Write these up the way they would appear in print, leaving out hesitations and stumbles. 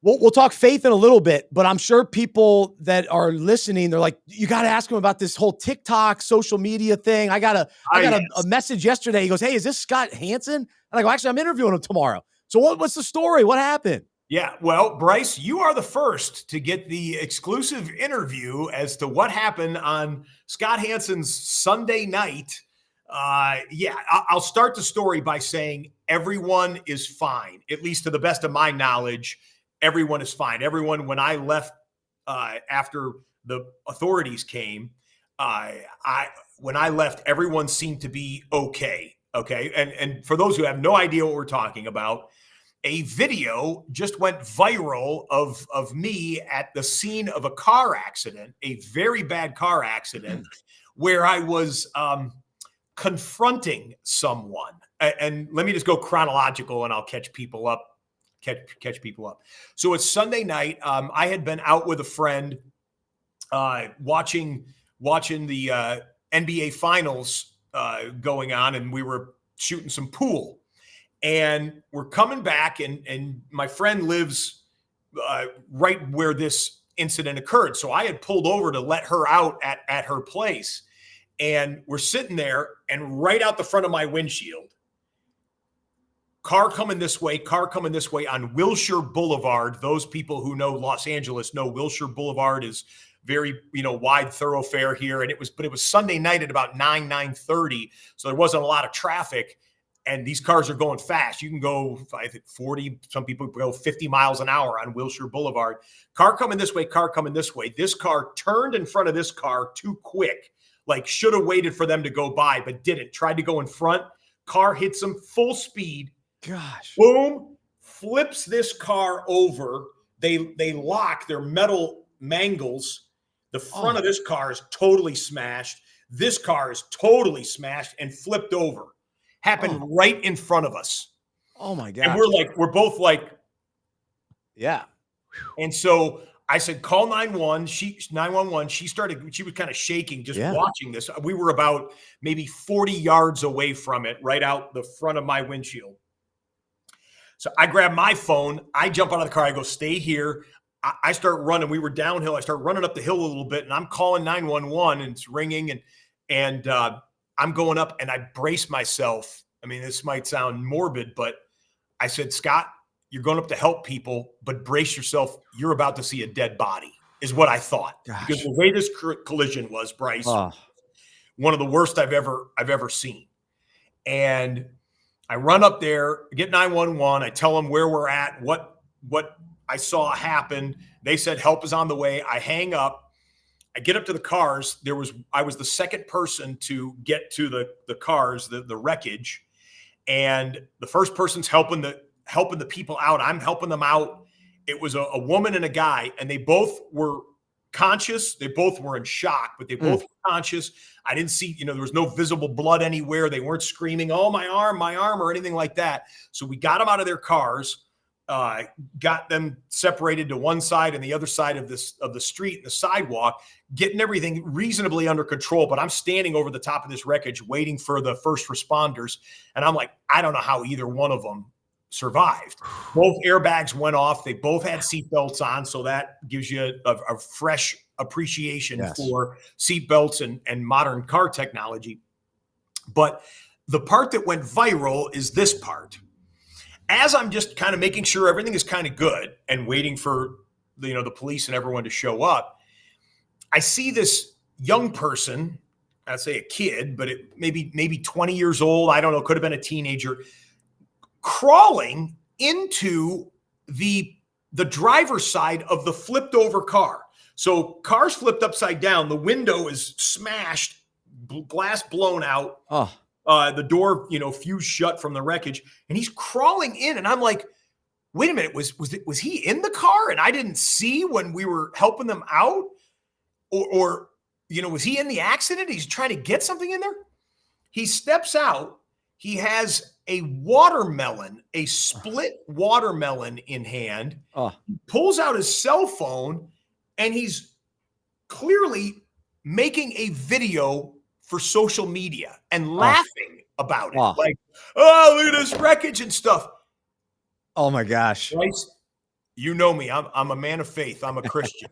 We'll talk faith in a little bit, but I'm sure people that are listening, they're like, you got to ask him about this whole TikTok social media thing. I got a message yesterday. He goes, hey, is this Scott Hanson? And I go, actually, I'm interviewing him tomorrow. So what's the story? What happened? Yeah, well, Bryce, you are the first to get the exclusive interview as to what happened on Scott Hanson's Sunday night. I'll start the story by saying everyone is fine, at least to the best of my knowledge. Everyone is fine. Everyone, when I left after the authorities came, when I left, everyone seemed to be okay. Okay, and for those who have no idea what we're talking about, a video just went viral of me at the scene of a car accident, a very bad car accident, where I was confronting someone. And let me just go chronological, and I'll catch people up. Catch people up. So it's Sunday night. I had been out with a friend watching the NBA Finals going on, and we were shooting some pool. And we're coming back, and my friend lives right where this incident occurred. So I had pulled over to let her out at her place. And we're sitting there, and right out the front of my windshield, car coming this way on Wilshire Boulevard. Those people who know Los Angeles know Wilshire Boulevard is very, wide thoroughfare here. And it was Sunday night at about 9:30. So there wasn't a lot of traffic. And these cars are going fast. You can go, I think, 40. Some people go 50 miles an hour on Wilshire Boulevard. Car coming this way. This car turned in front of this car too quick. Like, should have waited for them to go by, but didn't. Tried to go in front. Car hits them full speed. Gosh. Boom. Flips this car over. They lock their metal mangles. The front of this car is totally smashed. This car is totally smashed and flipped over. Happened right in front of us. Oh my God. And we're both like, yeah. And so I said, call 911. She was kind of shaking, just watching this. We were about maybe 40 yards away from it, right out the front of my windshield. So I grab my phone. I jump out of the car. I go, stay here. I start running. We were downhill. I start running up the hill a little bit, and I'm calling 911, and it's ringing, and I'm going up, and I brace myself. I mean, this might sound morbid, but I said, Scott, you're going up to help people, but brace yourself. You're about to see a dead body, is what I thought. Gosh. Because the way this collision was, Bryce, one of the worst I've ever seen. And I run up there, get 911. I tell them where we're at, what I saw happen. They said help is on the way. I hang up. I get up to the cars. I was the second person to get to the cars, the wreckage, and the first person's helping the people out. I'm helping them out. It was a woman and a guy, and they both were conscious. They both were in shock, but they both were conscious. I didn't see, there was no visible blood anywhere. They weren't screaming, "Oh, my arm," or anything like that. So we got them out of their cars. Got them separated to one side and the other side of the street, the sidewalk, getting everything reasonably under control. But I'm standing over the top of this wreckage waiting for the first responders. And I'm like, I don't know how either one of them survived. Both airbags went off. They both had seatbelts on. So that gives you a fresh appreciation for seatbelts and modern car technology. But the part that went viral is this part. As I'm just kind of making sure everything is kind of good and waiting for the police and everyone to show up, I see this young person, I'd say a kid, but maybe 20 years old. I don't know, could have been a teenager, crawling into the driver's side of the flipped over car. So car's flipped upside down. The window is smashed, glass blown out. The door, fused shut from the wreckage, and he's crawling in, and I'm like, wait a minute, was he in the car and I didn't see when we were helping them out? Or was he in the accident? He's trying to get something in there. He steps out. He has a watermelon, a split watermelon in hand, pulls out his cell phone, and he's clearly making a video for social media and laughing about it. Like, oh, look at this wreckage and stuff. Oh my gosh. Right? you know me. I'm a man of faith. I'm a Christian.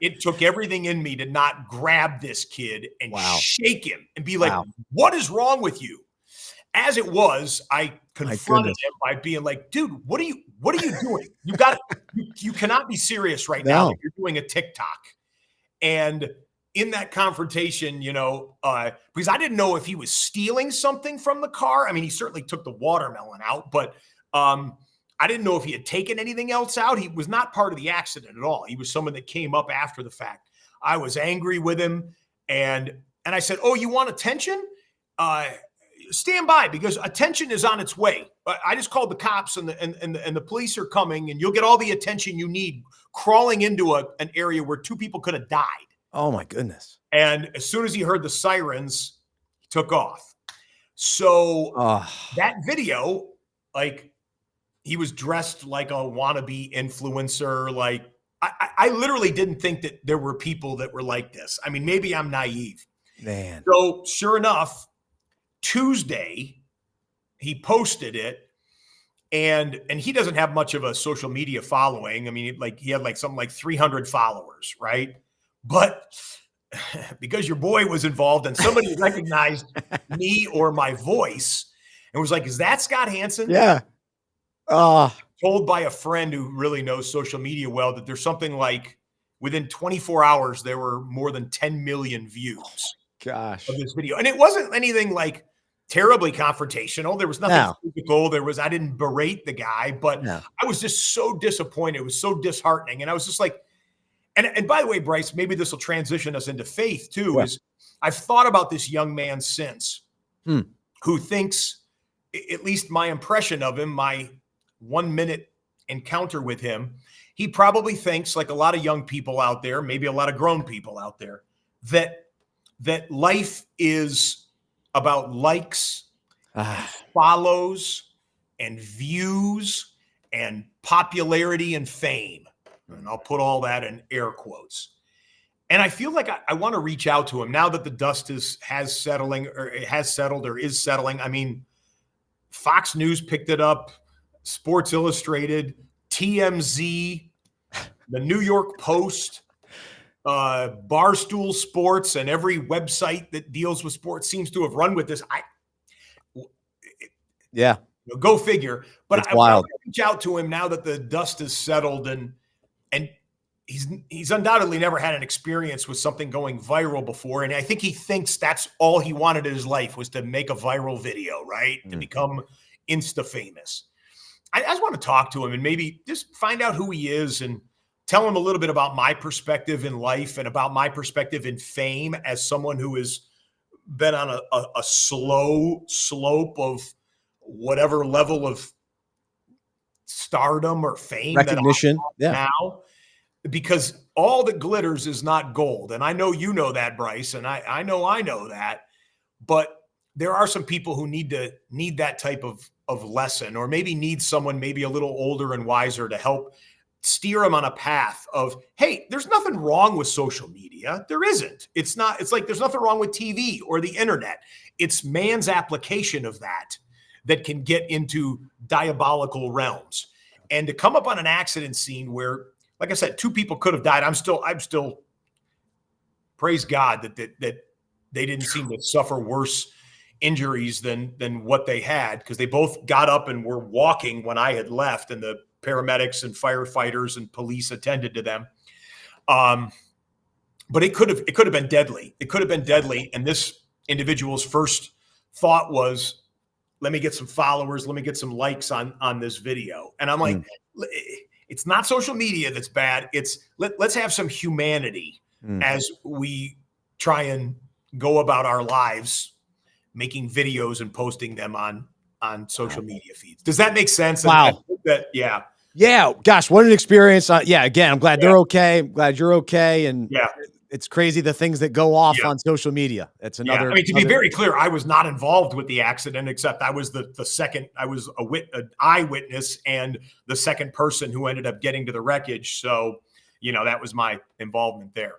It took everything in me to not grab this kid and shake him and be like, what is wrong with you? As it was, I confronted him by being like, dude, what are you doing? You cannot be serious right now that you're doing a TikTok. And in that confrontation, because I didn't know if he was stealing something from the car. I mean, he certainly took the watermelon out, but I didn't know if he had taken anything else out. He was not part of the accident at all. He was someone that came up after the fact. I was angry with him, and I said, "Oh, you want attention? Stand by, because attention is on its way." I just called the cops, and the police are coming, and you'll get all the attention you need crawling into an area where 2 people could have died. Oh my goodness. And as soon as he heard the sirens, he took off. So that video, like, he was dressed like a wannabe influencer. Like, I literally didn't think that there were people that were like this. I mean, maybe I'm naive. Man. So sure enough, Tuesday, he posted it, and he doesn't have much of a social media following. I mean, like, he had like something like 300 followers, right? But because your boy was involved and somebody recognized me or my voice and was like, "Is that Scott Hanson?" Yeah. Told by a friend who really knows social media well that there's something like, within 24 hours, there were more than 10 million views of this video. And it wasn't anything like terribly confrontational. There was nothing physical. I didn't berate the guy, but I was just so disappointed. It was so disheartening. And I was just like, and by the way, Bryce, maybe this will transition us into faith too, is I've thought about this young man since who thinks, at least my impression of him, my 1-minute encounter with him, he probably thinks, like a lot of young people out there, maybe a lot of grown people out there, that life is about likes, and follows, and views, and popularity and fame. And I'll put all that in air quotes. And I feel like I want to reach out to him now that the dust has settled or is settling. I mean, Fox News picked it up, Sports Illustrated, TMZ, the New York Post, Barstool Sports, and every website that deals with sports seems to have run with this. Go figure. But I want to reach out to him now that the dust is settled, and he's undoubtedly never had an experience with something going viral before. And I think he thinks that's all he wanted in his life, was to make a viral video, right? To become Insta famous. I just want to talk to him and maybe just find out who he is and tell him a little bit about my perspective in life and about my perspective in fame as someone who has been on a slow slope of whatever level of stardom or fame, recognition now, because all that glitters is not gold. And I know you know that, Bryce, and I know that, but there are some people who need that type of lesson, or maybe need someone maybe a little older and wiser to help steer them on a path of, hey, there's nothing wrong with social media. There isn't. It's like there's nothing wrong with TV or the internet. It's man's application of that can get into diabolical realms. And to come up on an accident scene where, like I said, 2 people could have died. I'm still praise God that they didn't seem to suffer worse injuries than what they had, because they both got up and were walking when I had left, and the paramedics and firefighters and police attended to them. But it could have been deadly. It could have been deadly. And this individual's first thought was, let me get some followers, let me get some likes on this video. And I'm like, it's not social media that's bad. It's let's have some humanity as we try and go about our lives, making videos and posting them on social media feeds. Does that make sense? Wow. Yeah. Gosh, what an experience. Again, I'm glad they're okay. I'm glad you're okay. And it's crazy the things that go off on social media. It's another. I mean, to be very clear, I was not involved with the accident, except I was the second. I was an eyewitness and the second person who ended up getting to the wreckage. So, that was my involvement there.